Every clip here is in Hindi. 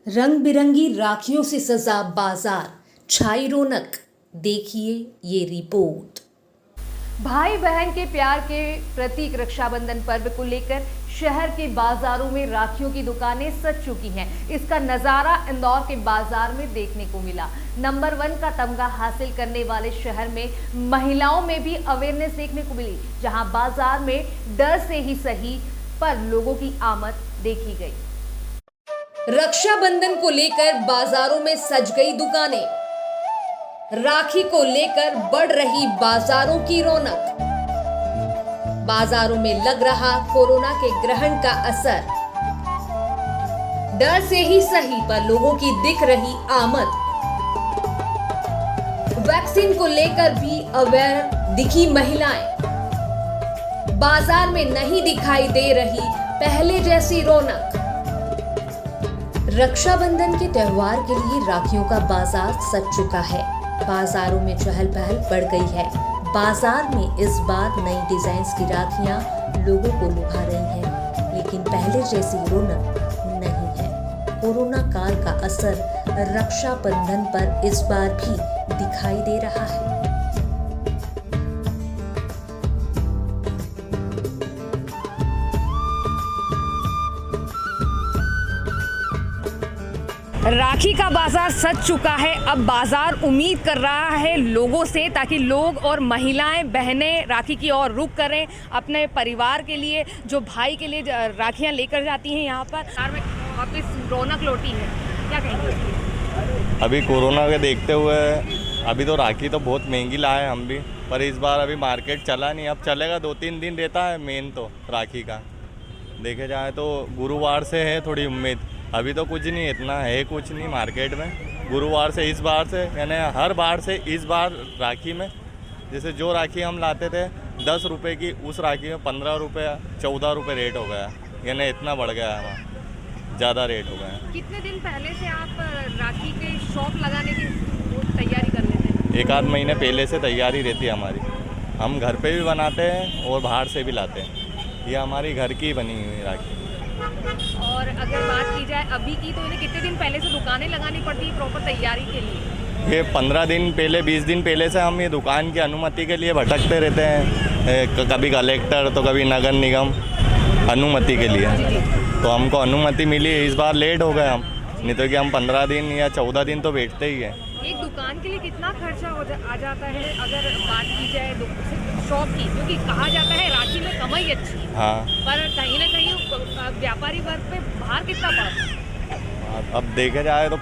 रंग बिरंगी राखियों से सजा बाजार, छाई रौनक। देखिए ये रिपोर्ट। भाई बहन के प्यार के प्रतीक रक्षाबंधन पर्व को लेकर शहर के बाजारों में राखियों की दुकानें सज चुकी हैं। इसका नजारा इंदौर के बाजार में देखने को मिला। नंबर 1 का तमगा हासिल करने वाले शहर में महिलाओं में भी अवेयरनेस देखने को मिली, जहां बाजार में डर से ही सही पर लोगों की आमद देखी गई। रक्षाबंधन को लेकर बाजारों में सज गई दुकानें। राखी को लेकर बढ़ रही बाजारों की रौनक। बाजारों में लग रहा कोरोना के ग्रहण का असर। डर से ही सही पर लोगों की दिख रही आमद। वैक्सीन को लेकर भी अवेयर दिखी महिलाएं। बाजार में नहीं दिखाई दे रही पहले जैसी रौनक। रक्षाबंधन के त्योहार के लिए राखियों का बाजार सज चुका है। बाजारों में चहल पहल बढ़ गई है। बाजार में इस बार नई डिजाइन्स की राखियां लोगों को लुभा रही हैं, लेकिन पहले जैसी रौनक नहीं है। कोरोना काल का असर रक्षाबंधन पर इस बार भी दिखाई दे रहा है। राखी का बाजार सज चुका है। अब बाजार उम्मीद कर रहा है लोगों से, ताकि लोग और महिलाएं बहनें राखी की ओर रुख करें अपने परिवार के लिए, जो भाई के लिए राखियां लेकर जाती हैं। यहाँ पर में वापस रौनक लौटी है। क्या कहेंगे? अभी कोरोना के देखते हुए अभी तो राखी तो बहुत महंगी लाए हम भी, पर इस बार अभी मार्केट चला नहीं। अब चलेगा, 2-3 दिन रहता है मेन तो राखी का। देखे जाए तो गुरुवार से है थोड़ी उम्मीद। अभी तो कुछ नहीं, इतना है कुछ नहीं मार्केट में। गुरुवार से इस बार से, यानी हर बार से इस बार राखी में, जैसे जो राखी हम लाते थे 10 रुपये की, उस राखी में 15 रुपये 14 रुपये रेट हो गया। यानी इतना बढ़ गया है, वहाँ ज़्यादा रेट हो गया है। कितने दिन पहले से आप राखी के शॉप लगाने की तैयारी कर लेते हैं? 1 आध महीने पहले से तैयारी रहती है हमारी। हम घर पे भी बनाते हैं और बाहर से भी लाते हैं। ये हमारी घर की बनी हुई राखी। और अगर बात की जाए अभी की, तो इन्हें कितने दिन पहले से दुकानें लगानी पड़ती है प्रॉपर तैयारी के लिए? ये 15 दिन पहले, 20 दिन पहले से हम ये दुकान की अनुमति के लिए भटकते रहते हैं। कभी कलेक्टर तो कभी नगर निगम अनुमति के लिए। तो हमको अनुमति मिली, इस बार लेट हो गए हम, नहीं तो कि हम 15 दिन या 14 दिन तो बैठते ही हैं। एक दुकान के लिए कितना खर्चा आ जाता है अगर बात की जाए शॉप की? क्योंकि कहा जाता है राखी में कमाई अच्छी है। हाँ, पर कहीं ना कहीं व्यापारी वर्ग पे भार कितना पड़ता है? अब देखे जाए तो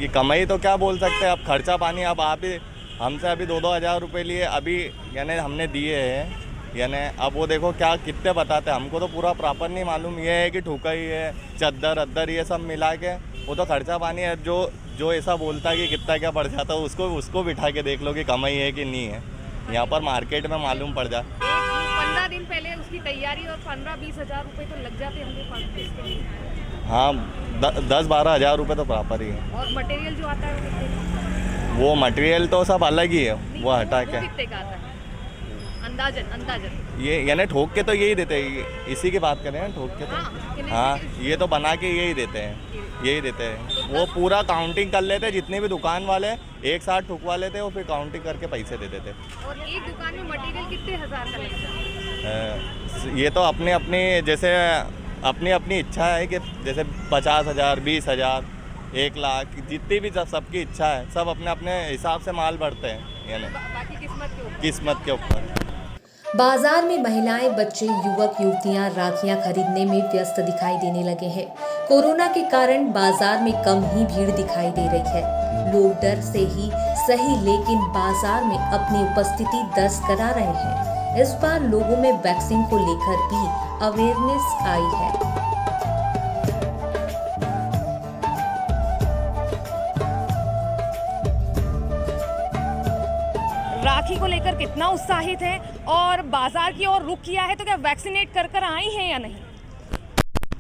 कमाई तो क्या बोल सकते हैं। अब खर्चा पानी, अब आप ही हमसे अभी 2-2 हज़ार रुपये लिए अभी, यानी हमने दिए हैं। यानी अब वो देखो क्या कितने बताते हैं, हमको तो पूरा प्रॉपर नहीं मालूम। ये है कि ठुका ही है, चद्दर अद्दर ये सब मिला के वो तो खर्चा पानी है। जो ऐसा बोलता है कि कितना क्या पड़ जाता है, उसको बिठा के देख लो कि कमाई है कि नहीं है। यहाँ पर मार्केट में मालूम पड़ जाए। 15 दिन पहले उसकी तैयारी और 15-20 हज़ार रुपये तो लग जाते होंगे। हाँ, 10-12 हज़ार रुपये तो प्रॉपर ही है। और मटेरियल जो आता है वो मटेरियल तो सब अलग ही है, वो हटा के। कितने का आता है अंदाजन? ये यानी ठोक के तो यही देते हैं, इसी की बात करें ठोक के तो। हाँ, ये तो बना के यही देते हैं। वो पूरा काउंटिंग कर लेते हैं, जितने भी दुकान वाले एक साथ ठुकवा लेते हैं, वो फिर काउंटिंग करके पैसे दे देते। और एक दुकान में मटेरियल कितने हज़ार का लगता है? ये तो अपनी अपनी इच्छा है कि जैसे 50,000, 20,000, 1 लाख, जितनी भी सबकी इच्छा है। सब अपने अपने हिसाब से माल भरते हैं, यानी बाकी किस्मत के ऊपर। बाजार में महिलाएं, बच्चे, युवक युवतियां राखियां खरीदने में व्यस्त दिखाई देने लगे हैं। कोरोना के कारण बाजार में कम ही भीड़ दिखाई दे रही है। लोग डर से ही सही लेकिन बाजार में अपनी उपस्थिति दर्ज करा रहे हैं। इस बार लोगों में वैक्सीन को लेकर भी अवेयरनेस आई है। राखी को लेकर कितना उत्साहित है और बाजार की ओर रुख किया है, तो क्या वैक्सीनेट कर आई हैं या नहीं?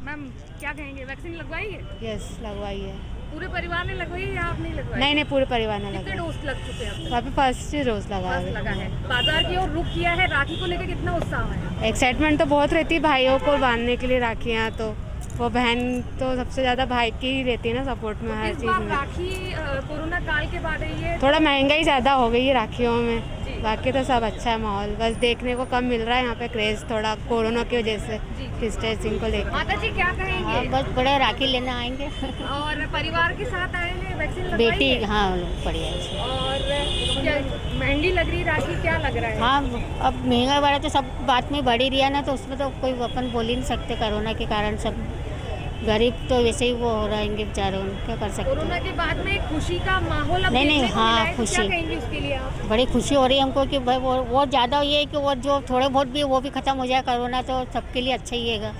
मैम क्या कहेंगे, वैक्सीन लगवाई है? यस, लगवाई है। पूरे परिवार ने लगवाई है या आप नहीं लगवाई? नहीं, पूरे परिवार ने कितने लगवाई। डोज लग चुके हैं? वहाँ पे फर्स्ट डोज लगा है। बाजार की ओर रुख किया है, राखी को लेकर कितना उत्साह है? एक्साइटमेंट तो बहुत रहती है भाइयों को बांधने के लिए राखियाँ, तो वो बहन तो सबसे ज़्यादा भाई की ही रहती है ना सपोर्ट में हर इस चीज़ बार में। राखी कोरोना काल के बाद है ये थोड़ा महंगाई ज़्यादा हो गई है राखियों में, बाकी तो सब अच्छा है माहौल, बस देखने को कम मिल रहा है यहाँ पे क्रेज़ थोड़ा कोरोना की वजह से डिस्टेंसिंग को लेकर। माता जी क्या कहेंगे? बस बड़े राखी लेने आएंगे। और परिवार के साथ आए हैं, वैक्सीन लगवाई बेटी है? हाँ बढ़िया है। और क्या महंगी लग रही राखी, क्या लग रहा है? हाँ अब महंगा बढ़ा तो सब बात में बढ़ ही रही है ना, तो उसमें तो कोई अपन बोल ही नहीं सकते। कोरोना के कारण सब गरीब तो वैसे ही वो हो रहेंगे बेचारे, क्या कर सकते कोरोना हैं। के बाद में एक खुशी का माहौल अब नहीं, देखने को हाँ, मिला है, तो खुशी। क्या कहेंगे उसके लिए आप? बड़ी खुशी हो रही है हमको कि भाई वो ज़्यादा ये है कि वो जो थोड़े बहुत भी वो भी ख़त्म हो जाए कोरोना, तो सबके लिए अच्छा ही है।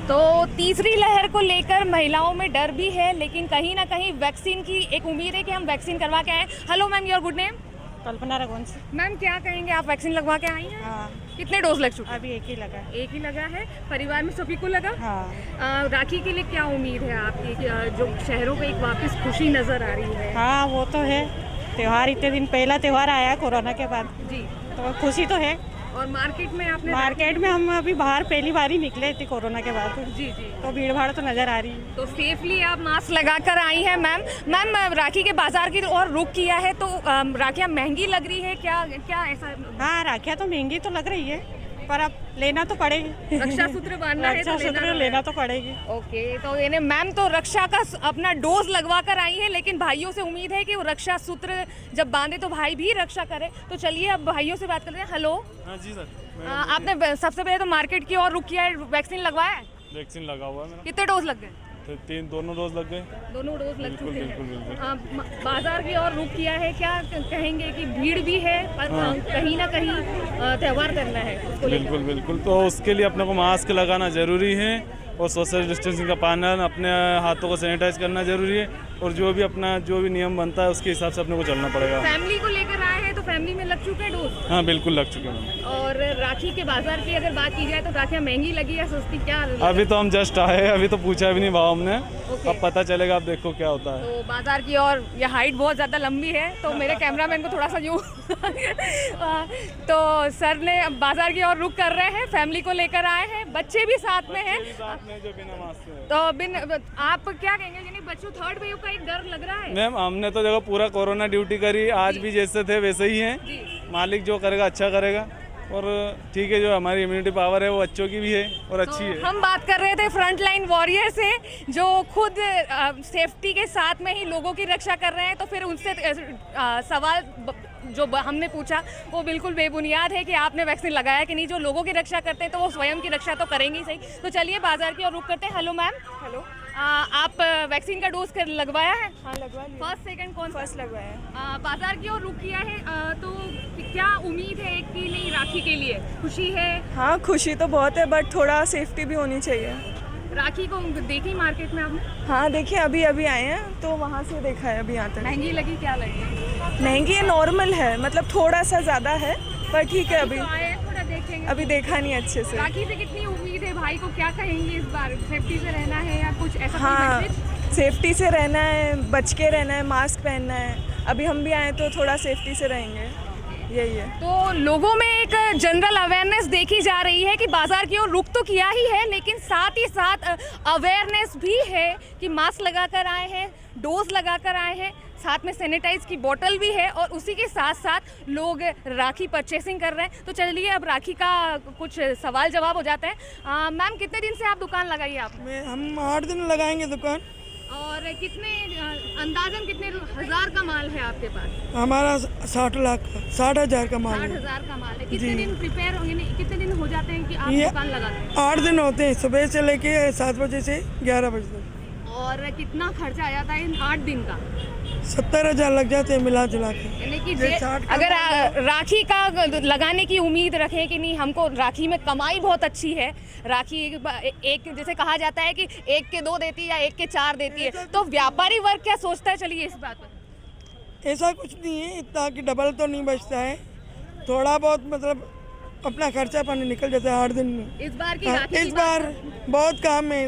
तो तीसरी लहर को लेकर महिलाओं में डर भी है, लेकिन कहीं ना कहीं वैक्सीन की एक उम्मीद है कि हम वैक्सीन करवा के आए। Hello ma'am, your good name? Kalpana Raghuvansh. Ma'am क्या कहेंगे, आप वैक्सीन लगवा के आई हैं? हाँ कितने डोज लग चुके? अभी एक ही लगा। एक ही लगा है, परिवार में सभी को लगा? हाँ राखी के लिए क्या उम्मीद है आपकी कि जो शहरों को एक वापस खुशी नजर आ रही है? हाँ वो तो है, त्यौहार इतने दिन पहला त्यौहार आया कोरोना के बाद, जी। तो खुशी तो है। और मार्केट में आपने मार्केट में हम अभी बाहर पहली बार ही निकले थे कोरोना के बाद, जी जी, तो भीड़ भाड़ तो नज़र आ रही है। तो सेफली आप मास्क लगाकर आई हैं मैम। मैम राखी के बाजार की और रुख किया है, तो राखियाँ महंगी लग रही है क्या, क्या ऐसा? हाँ राखियाँ तो महंगी तो लग रही है, पर अब लेना तो पड़ेगी। रक्षा सूत्र बांधना है तो रक्षा सूत्र लेना तो पड़ेगी। ओके, तो यानी मैम तो रक्षा का अपना डोज लगवा कर आई है, लेकिन भाइयों से उम्मीद है कि वो रक्षा सूत्र जब बांधे तो भाई भी रक्षा करे। तो चलिए अब भाइयों से बात करते हैं। हेलो। हाँ जी सर, आपने सबसे पहले तो मार्केट की और रुक किया है, वैक्सीन लगवाया है? वैक्सीन लगा हुआ है मेरा। कितने डोज लग गए? तो दोनों डोज लग गए। दोनों डोज लग बिल्कुल, चुके बिल्कुल, बिल्कुल। हैं। बाजार की और रुक किया है, क्या कहेंगे कि भीड़ भी है पर कहीं ना कहीं त्योहार करना है उसको लेकर? बिल्कुल बिल्कुल, तो उसके लिए अपने को मास्क लगाना ज़रूरी है और सोशल डिस्टेंसिंग का पालन, अपने हाथों को सैनिटाइज करना ज़रूरी है, और जो भी नियम बनता है उसके हिसाब से अपने को चलना पड़ेगा। फैमिली को लेकर आए हैं तो फैमिली में लग चुके हैं डोज? हाँ बिल्कुल लग चुके हैं। और राखी के बाजार की अगर बात की जाए तो राखियाँ महंगी लगी या सस्ती, क्या? अभी तो हम जस्ट आए हैं, अभी तो पूछा भी नहीं भाव हमने। ओके। अब पता चलेगा, अब देखो क्या होता है। तो बाजार की और ये हाइट बहुत ज़्यादा लंबी है, तो मेरे कैमरामैन को थोड़ा सा यूँ तो सर ने बाजार की और रुक कर रहे हैं, फैमिली को लेकर आए हैं, बच्चे भी साथ में हैं। जो बिना मास्क के हैं। तो आप क्या कहेंगे, यानी बच्चों थर्ड वेव का एक डर लग रहा है? मैम हमने तो देखो पूरा कोरोना ड्यूटी करी, आज भी जैसे थे वैसे ही हैं। मालिक जो करेगा अच्छा करेगा, और ठीक है, जो हमारी इम्यूनिटी पावर है वो बच्चों की भी है और अच्छी है। हम बात कर रहे थे फ्रंट लाइन वॉरियर से, जो खुद सेफ्टी के साथ में ही लोगों की रक्षा कर रहे हैं। तो फिर उनसे सवाल जो हमने पूछा वो बिल्कुल बेबुनियाद है कि आपने वैक्सीन लगाया कि नहीं। जो लोगों की रक्षा करते हैं तो वो स्वयं की रक्षा तो करेंगे ही सही। तो चलिए बाजार की ओर रुख करते हैं। Hello ma'am. हेलो। आप वैक्सीन का डोज लगवाया है? हाँ लगवा लिया। फर्स्ट सेकंड कौन? फर्स्ट लगवाया है। बाजार की ओर रुख किया है, तो क्या उम्मीद है कि नहीं राखी के लिए? खुशी है? हाँ खुशी तो बहुत है, बट थोड़ा सेफ्टी भी होनी चाहिए। राखी को देखी मार्केट में आपने? हाँ देखिए, अभी अभी आए हैं तो वहाँ से देखा है, अभी यहाँ तक। महंगी लगी, क्या लगी? महंगी है, नॉर्मल है, मतलब थोड़ा सा ज़्यादा है, पर ठीक है। अभी तो आए थोड़ा देखेंगे। अभी देखा नहीं अच्छे से। राखी से कितनी उम्मीद है? भाई को क्या कहेंगे इस बार? सेफ्टी से रहना है या कुछ ऐसा? हाँ कोई मैसेज? सेफ्टी से रहना है, बच के रहना है, मास्क पहनना है। अभी हम भी आए तो थोड़ा सेफ्टी से रहेंगे, यही है। तो लोगों में एक जनरल अवेयरनेस देखी जा रही है कि बाजार की ओर रुख तो किया ही है, लेकिन साथ ही साथ अवेयरनेस भी है कि मास्क लगाकर आए हैं, डोज लगाकर आए हैं, साथ में सैनिटाइज की बोतल भी है, और उसी के साथ साथ लोग राखी परचेसिंग कर रहे हैं। तो चलिए अब राखी का कुछ सवाल जवाब हो जाते हैं। मैम कितने दिन से आप दुकान लगाई है आपने? हम 8 दिन लगाएंगे दुकान। और कितने अंदाजन कितने हजार का माल है आपके पास? हमारा 60,000 का माल है। 60,000 का माल है। कितने दिन प्रिपेयर होंगे, कितने दिन हो जाते हैं कि आप ये दुकान लगाते हैं? 8 दिन होते हैं, सुबह से लेके 7 बजे से 11 बजे तक। और कितना खर्चा आ जाता है इन 8 दिन का? 70,000 लग जाते हैं मिला जुला के। यानी कि ये 60 का अगर राखी का लगाने की उम्मीद रखें कि नहीं हमको राखी में कमाई बहुत अच्छी है, राखी एक जैसे कहा जाता है कि 1 के 2 देती है या 1 के 4 देती है, तो व्यापारी वर्ग क्या सोचता है? चलिए इस बात पर। ऐसा कुछ नहीं है, इतना कि डबल तो नहीं बचता है, थोड़ा बहुत मतलब अपना खर्चा पानी निकल जाता है 8 दिन में। इस बार की हाँ, राखी इस की बार बहुत काम है,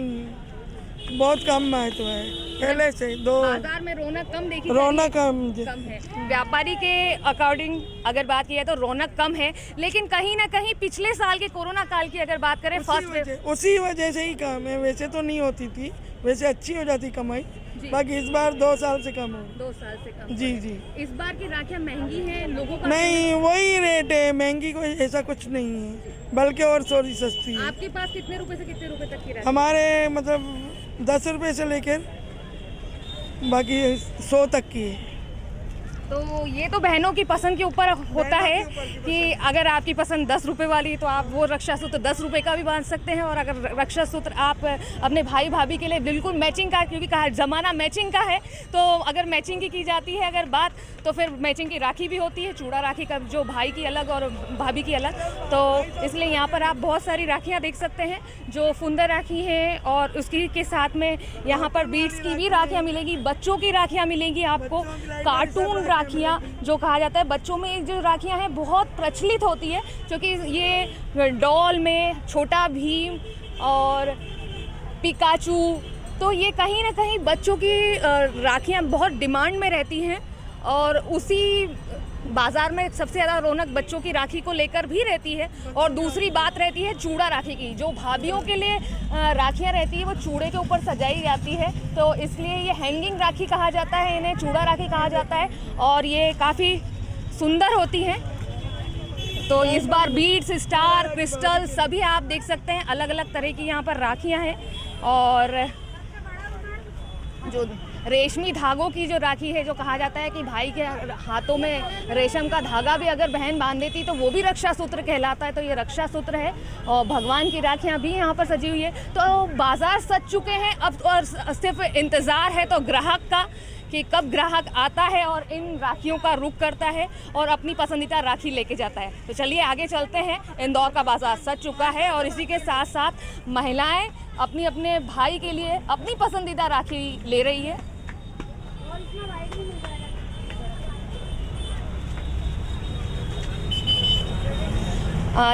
बहुत काम में आए तो है। पहले से दो बाजार में रौनक कम देखी रौनक कम है। व्यापारी के अकॉर्डिंग अगर बात की जाए तो रौनक कम है, लेकिन कहीं ना कहीं पिछले साल के कोरोना काल की अगर बात करें उसी वजह से ही कम है। वैसे तो नहीं होती थी, वैसे अच्छी हो जाती कमाई, बाकी इस बार 2 साल से कम है। 2 साल से कम। जी जी। इस बार की राखियाँ महंगी हैं लोगों का? नहीं, वही रेट है, महंगी कोई ऐसा कुछ नहीं है, बल्कि और थोड़ी सस्ती है। आपके पास कितने रुपए से कितने रुपए तक की राखी? हमारे मतलब 10 रुपए से लेकर बाकी 100 तक की है। तो ये तो बहनों की पसंद के ऊपर होता है कि अगर आपकी पसंद 10 रुपए वाली तो आप वो रक्षा सूत्र 10 रुपए का भी बांध सकते हैं, और अगर रक्षा सूत्र आप अपने भाई भाभी के लिए बिल्कुल मैचिंग का, क्योंकि कहा ज़माना मैचिंग का है, तो अगर मैचिंग की जाती है अगर बात, तो फिर मैचिंग की राखी भी होती है, चूड़ा राखी का, जो भाई की अलग और भाभी की अलग। तो इसलिए यहाँ पर आप बहुत सारी राखियाँ देख सकते हैं, जो फुंदर राखी हैं, और उसकी के साथ में यहाँ पर बीड्स की भी राखियाँ मिलेगी, बच्चों की राखियाँ मिलेंगी आपको, कार्टून राखियाँ जो कहा जाता है। बच्चों में जो राखियाँ हैं बहुत प्रचलित होती है, क्योंकि ये डॉल में छोटा भीम और पिकाचू, तो ये कहीं ना कहीं बच्चों की राखियाँ बहुत डिमांड में रहती हैं, और उसी बाज़ार में सबसे ज़्यादा रौनक बच्चों की राखी को लेकर भी रहती है। और दूसरी बात रहती है चूड़ा राखी की, जो भाभीयों के लिए राखियाँ रहती है वो चूड़े के ऊपर सजाई जाती है, तो इसलिए ये हैंगिंग राखी कहा जाता है, इन्हें चूड़ा राखी कहा जाता है, और ये काफ़ी सुंदर होती हैं। तो इस बार बीड्स, स्टार, क्रिस्टल सभी आप देख सकते हैं, अलग अलग तरह की यहाँ पर राखियाँ हैं। और जो रेशमी धागों की जो राखी है, जो कहा जाता है कि भाई के हाथों में रेशम का धागा भी अगर बहन बांध देती तो वो भी रक्षा सूत्र कहलाता है, तो ये रक्षा सूत्र है। और भगवान की राखियाँ भी यहाँ पर सजी हुई है। तो बाज़ार सज चुके हैं अब, और सिर्फ इंतज़ार है तो ग्राहक का कि कब ग्राहक आता है और इन राखियों का रुख करता है और अपनी पसंदीदा राखी लेके जाता है। तो चलिए आगे चलते हैं। इंदौर का बाज़ार सज चुका है, और इसी के साथ साथ महिलाएं अपने अपने भाई के लिए अपनी पसंदीदा राखी ले रही है।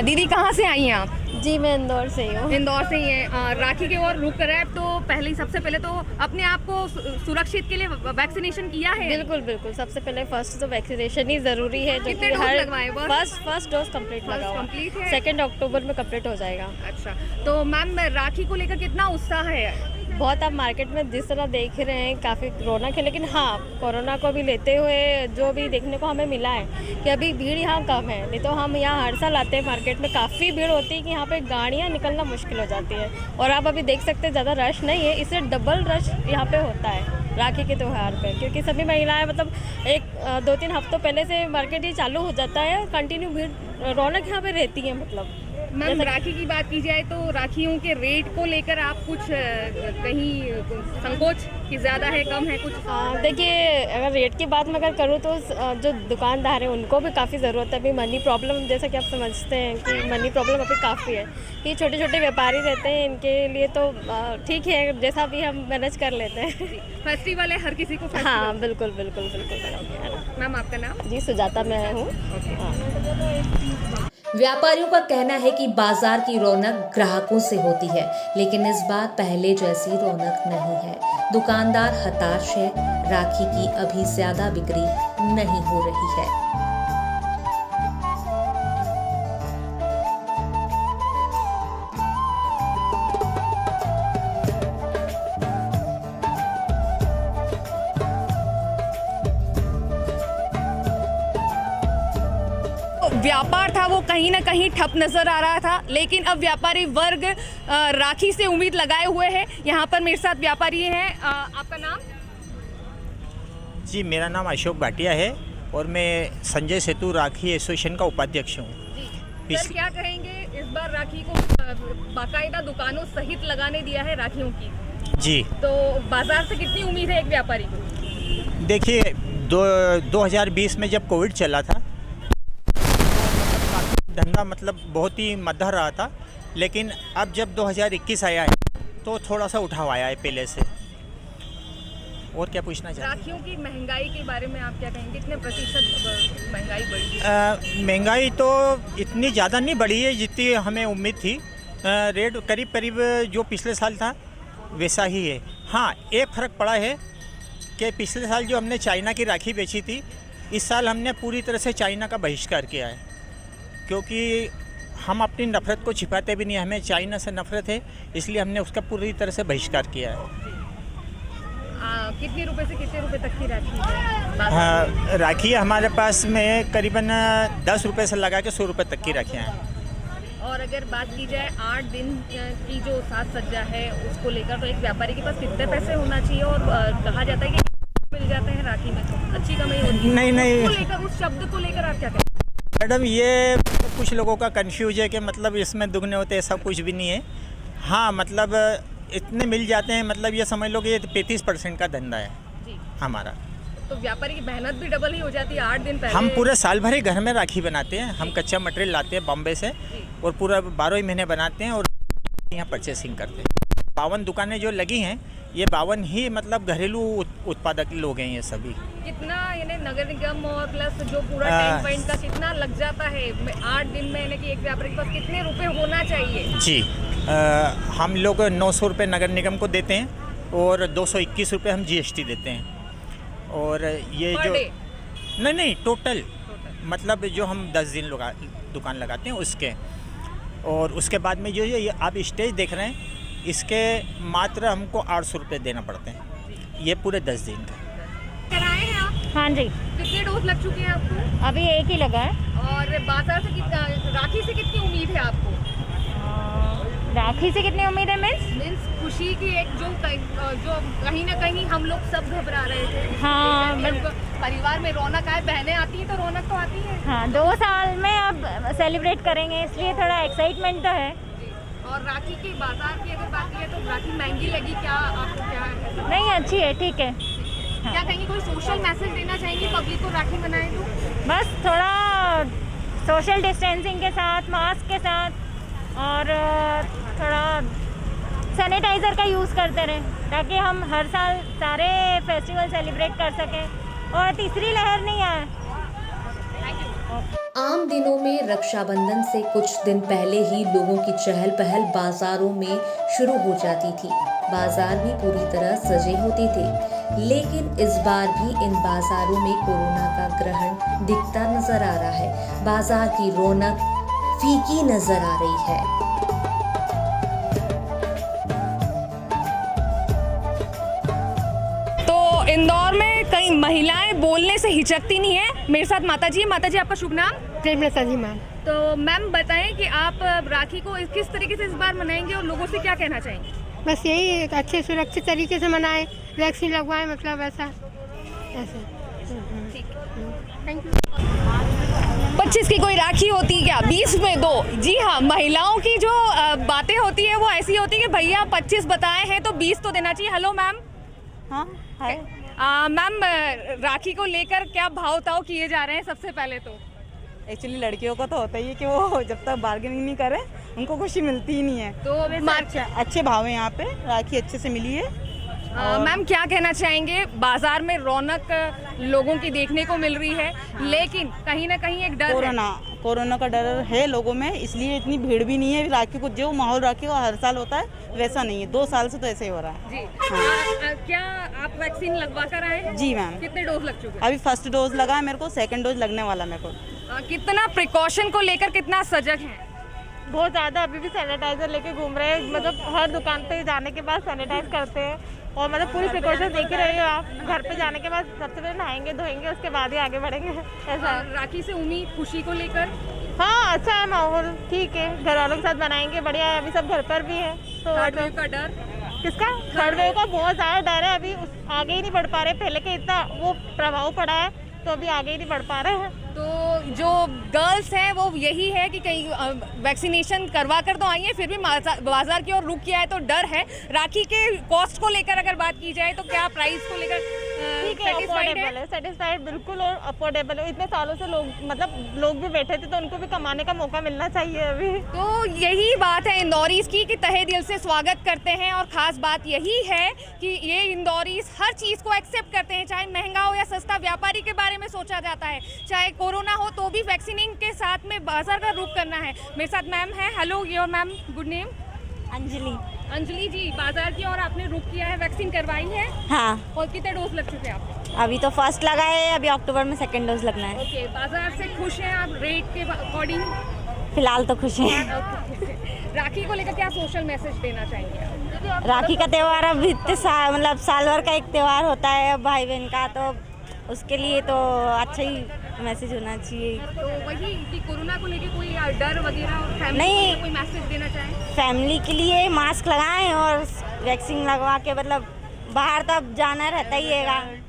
दीदी कहाँ से आई हैं आप? जी मैं इंदौर से ही हूँ। इंदौर से ही हैं। राखी के और रुक कर है, तो पहले सबसे पहले तो अपने आप को सुरक्षित के लिए वैक्सीनेशन किया है? बिल्कुल बिल्कुल, सबसे पहले फर्स्ट तो वैक्सीनेशन ही ज़रूरी है, जो कि हर फर्स्ट डोज कंप्लीट लगा हुआ है, 2 अक्टूबर में कंप्लीट हो जाएगा। अच्छा, तो मैम राखी को लेकर कितना उत्साह है? बहुत आप मार्केट में जिस तरह देख रहे हैं काफ़ी रौनक है, लेकिन हाँ कोरोना को भी लेते हुए जो भी देखने को हमें मिला है कि अभी भीड़ यहाँ कम है। नहीं तो हम यहाँ हर साल आते हैं, मार्केट में काफ़ी भीड़ होती है कि यहाँ पे गाड़ियाँ निकलना मुश्किल हो जाती है, और आप अभी देख सकते हैं ज़्यादा रश नहीं है, इससे डबल रश यहाँ पे होता है राखी के त्यौहार पे, क्योंकि सभी महिलाएं मतलब 1-2-3 हफ्तों पहले से मार्केट ही चालू हो जाता है, कंटिन्यू भीड़ रौनक यहाँ पे रहती है। मतलब मैम राखी की बात की जाए तो राखियों के रेट को लेकर आप कुछ कहीं संकोच कि ज़्यादा है कम है कुछ? देखिए अगर रेट की बात मैं अगर करूँ तो जो दुकानदार हैं उनको भी काफ़ी ज़रूरत है। अभी मनी प्रॉब्लम, जैसा कि आप समझते हैं कि मनी प्रॉब्लम अभी काफ़ी है, कि छोटे छोटे व्यापारी रहते हैं, इनके लिए तो ठीक है जैसा भी हम मैनेज कर लेते हैं। फेस्टिवल है, हर किसी को। हाँ बिल्कुल बिल्कुल बिल्कुल। मैम आपका नाम? जी सुजाता मैं हूँ। व्यापारियों का कहना है कि बाजार की रौनक ग्राहकों से होती है, लेकिन इस बार पहले जैसी रौनक नहीं है। दुकानदार हताश है, राखी की अभी ज्यादा बिक्री नहीं हो रही है। व्यापार था वो कहीं ना कहीं ठप नजर आ रहा था, लेकिन अब व्यापारी वर्ग राखी से उम्मीद लगाए हुए हैं। यहाँ पर मेरे साथ व्यापारी हैं। आपका नाम? जी मेरा नाम अशोक भाटिया है और मैं संजय सेतु राखी एसोसिएशन का उपाध्यक्ष हूँ। सर क्या कहेंगे, इस बार राखी को बाकायदा दुकानों सहित लगाने दिया है राखियों की, जी तो बाजार से कितनी उम्मीद है एक व्यापारी को? देखिए 2020 में जब कोविड चला था धंधा मतलब बहुत ही मध्यम रहा था, लेकिन अब जब 2021 आया है तो थोड़ा सा उठाव आया है पहले से। और क्या पूछना चाहते हैं? राखियों की महंगाई के बारे में आप क्या कहेंगे, कितने प्रतिशत महंगाई बढ़ी? महंगाई तो इतनी ज़्यादा नहीं बढ़ी है जितनी हमें उम्मीद थी। रेट करीब करीब जो पिछले साल था वैसा ही है। हाँ, एक फ़र्क पड़ा है कि पिछले साल जो हमने चाइना की राखी बेची थी, इस साल हमने पूरी तरह से चाइना का बहिष्कार किया है, क्योंकि हम अपनी नफ़रत को छिपाते भी नहीं, हमें चाइना से नफ़रत है, इसलिए हमने उसका पूरी तरह से बहिष्कार किया है। कितने रुपए से कितने रुपए तक की राखी है? हाँ, राखी हमारे पास में करीबन 10 रुपये से लगा के 100 रुपये तक की राखियाँ हैं। और अगर बात की जाए 8 दिन की जो साज सज्जा है उसको लेकर, तो एक व्यापारी के पास कितने पैसे होना चाहिए? और कहा जाता है कि मिल जाते हैं राखी में, अच्छी कमाई होती है। नहीं उसको लेकर, उस शब्द को लेकर आप क्या कहते हैं? मैडम, ये कुछ लोगों का कंफ्यूज है कि मतलब इसमें दुगने होते, ऐसा कुछ भी नहीं है। हाँ, मतलब इतने मिल जाते हैं, मतलब ये समझ लो कि ये 35% का धंधा है जी हमारा। तो व्यापारी की मेहनत भी डबल ही हो जाती है 8 दिन पहले। हम पूरे साल भर ही घर में राखी बनाते हैं, हम कच्चा मटेरियल लाते हैं बॉम्बे से और पूरा 12 ही महीने बनाते हैं और यहाँ परचेसिंग करते हैं। 52 दुकानें जो लगी हैं, ये 52 ही मतलब घरेलू उत्पादक लोग हैं ये सभी। कितना यानी नगर निगम और प्लस जो पूरा टेंट पॉइंट का कितना लग जाता है 8 दिन में, यानी कि एक व्यापारी के पास कितने रुपए होना चाहिए? जी, हम लोग 900 रुपये नगर निगम को देते हैं और 221 रुपये हम GST देते हैं। और ये जो नहीं टोटल मतलब जो हम 10 दिन दुकान लगाते हैं उसके, और उसके बाद में जो ये आप स्टेज देख रहे हैं, इसके मात्र हमको 800 रुपये देना पड़ते हैं, ये पूरे 10 दिन का। कराए हैं आप? हाँ जी। कितने डोज लग चुके हैं आपको? अभी एक ही लगा है। और बाजार से राखी से कितनी उम्मीद है आपको? राखी से कितनी उम्मीद है मीन्स खुशी की एक जो कहीं ना कहीं हम लोग सब घबरा रहे थे। हाँ, परिवार में रौनक आए, बहनें आती हैं तो रौनक तो आती है। हाँ, 2 साल में अब सेलिब्रेट करेंगे, इसलिए थोड़ा एक्साइटमेंट तो है। और राखी के बाजार की अगर बात करें तो राखी महंगी लगी क्या आपको? क्या है? नहीं, अच्छी है, ठीक है। हाँ। क्या कहेंगे, कोई सोशल मैसेज देना चाहेंगे पब्लिक को राखी मनाए तो? बस थोड़ा सोशल डिस्टेंसिंग के साथ, मास्क के साथ, और थोड़ा सैनिटाइज़र का यूज़ करते रहें, ताकि हम हर साल सारे फेस्टिवल सेलिब्रेट कर सकें और तीसरी लहर नहीं आए। आम दिनों में रक्षाबंधन से कुछ दिन पहले ही लोगों की चहल पहल बाजारों में शुरू हो जाती थी। बाजार भी पूरी तरह सजे होते थे, लेकिन इस बार भी इन बाजारों में कोरोना का ग्रहण दिखता नजर आ रहा है। बाजार की रौनक फीकी नजर आ रही है। इंदौर में कई महिलाएं बोलने से हिचकती नहीं है। मेरे साथ माता जी आपका शुभ नाम? प्रेमलता जी मैम। तो मैम बताएं कि आप राखी को किस तरीके से इस बार मनाएंगे और लोगों से क्या कहना चाहेंगे? बस यही एक अच्छे सुरक्षित तरीके से मनाएं, वैक्सीन लगवाएं, मतलब ऐसा ऐसे। ठीक, थैंक यू। 25 की कोई राखी होती क्या? 20 में दो। जी हाँ, महिलाओं की जो बातें होती है वो ऐसी होती है कि भैया 25 बताए हैं तो 20 तो देना चाहिए। Hello ma'am. हाँ, हाय मैम, राखी को लेकर क्या भाव ताव किए जा रहे हैं? सबसे पहले तो एक्चुअली लड़कियों को तो होता ही है कि वो जब तक बार्गेनिंग नहीं करे उनको खुशी मिलती ही नहीं है। तो अच्छे भाव है यहाँ पे, राखी अच्छे से मिली है। मैम क्या कहना चाहेंगे? बाजार में रौनक लोगों की देखने को मिल रही है, लेकिन कहीं ना कहीं एक डर कोरोना का डर है लोगों में, इसलिए इतनी भीड़ भी नहीं है। राखी को जो माहौल राखी का हर साल होता है वैसा नहीं है, 2 साल से तो ऐसे ही हो रहा है। जी। हाँ। क्या आप वैक्सीन लगवा कर आए हैं? जी मैम। कितने डोज लग चुके हैं? अभी फर्स्ट डोज लगा है मेरे को, सेकंड डोज लगने वाला मेरे को। कितना प्रिकॉशन को लेकर कितना सजग है? बहुत ज़्यादा। अभी भी सैनिटाइज़र लेके घूम रहे हैं, मतलब हर दुकान पे जाने के बाद सैनिटाइज करते हैं और मतलब पूरी प्रिकॉशन देख ही रहे हो आप। घर पे जाने के बाद सबसे पहले नहाएंगे धोएंगे, उसके बाद ही आगे बढ़ेंगे, ऐसा। राखी से उम्मीद खुशी को लेकर? हाँ, अच्छा है माहौल, ठीक है। घर वालों के साथ बनाएंगे, बढ़िया है। अभी सब घर पर भी है तो थर्ड वेव का डर? किसका? थर्ड वेव का बहुत ज़्यादा डर है। अभी आगे ही नहीं बढ़ पा रहे, पहले के इतना वो प्रभाव पड़ा है तो अभी आगे ही नहीं बढ़ पा रहे हैं। तो जो गर्ल्स हैं वो यही है कि कहीं वैक्सीनेशन करवा कर तो आई है, फिर भी बाजार की ओर रुख किया है तो डर है। राखी के कॉस्ट को लेकर अगर बात की जाए तो क्या प्राइस को लेकर ठीक है, अफोर्डेबल है, सेटिस्फाइड बिल्कुल, और अफोर्डेबल है। इतने सालों से लोग भी बैठे थे तो उनको भी कमाने का मौका मिलना चाहिए अभी। तो यही बात है इंदौरीज की कि तहे दिल से स्वागत करते हैं, और ख़ास बात यही है कि ये इंदौरीज हर चीज़ को एक्सेप्ट करते हैं, चाहे महंगा हो या सस्ता। व्यापारी के बारे में सोचा जाता है, चाहे कोरोना हो तो भी वैक्सीनिंग के साथ में बाजार का रुख करना है। मेरे साथ मैम है। Hello your ma'am, good name? Anjali. Anjali ji, बाजार की और आपने रुक किया है, वैक्सीन करवाई है? हाँ, और कितने डोज लग चुके हैं आपको? अभी तो फर्स्ट लगा है, अभी अक्टूबर में सेकेंड डोज लगना है। ओके, बाजार से खुश हैं आप रेट के अकॉर्डिंग? फिलहाल तो खुश हैं। राखी को लेकर क्या सोशल मैसेज देना चाहेंगे आप? राखी का त्यौहार अब इतने मतलब साल भर का एक त्यौहार होता है अब भाई बहन का, तो उसके लिए तो अच्छा ही मैसेज होना चाहिए। तो वही कि कोरोना को लेकर कोई डर वगैरह फैमिली नहीं, को कोई मैसेज देना चाहें? फैमिली के लिए मास्क लगाएं और वैक्सीन लगवा के, मतलब बाहर तो अब जाना रहता ही है,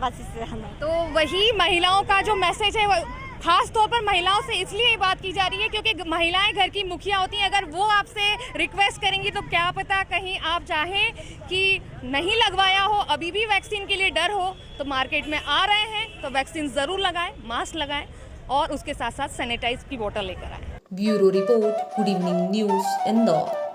बस इससे ज़्यादा। तो वही महिलाओं का जो मैसेज है वो खास तौर पर महिलाओं से इसलिए ये बात की जा रही है क्योंकि महिलाएं घर की मुखिया होती हैं। अगर वो आपसे रिक्वेस्ट करेंगी तो क्या पता कहीं आप चाहें कि नहीं लगवाया हो, अभी भी वैक्सीन के लिए डर हो, तो मार्केट में आ रहे हैं तो वैक्सीन ज़रूर लगाएं, मास्क लगाएं और उसके साथ साथ सैनिटाइज की बोतल लेकर आएं। Bureau report, good evening news, Indore.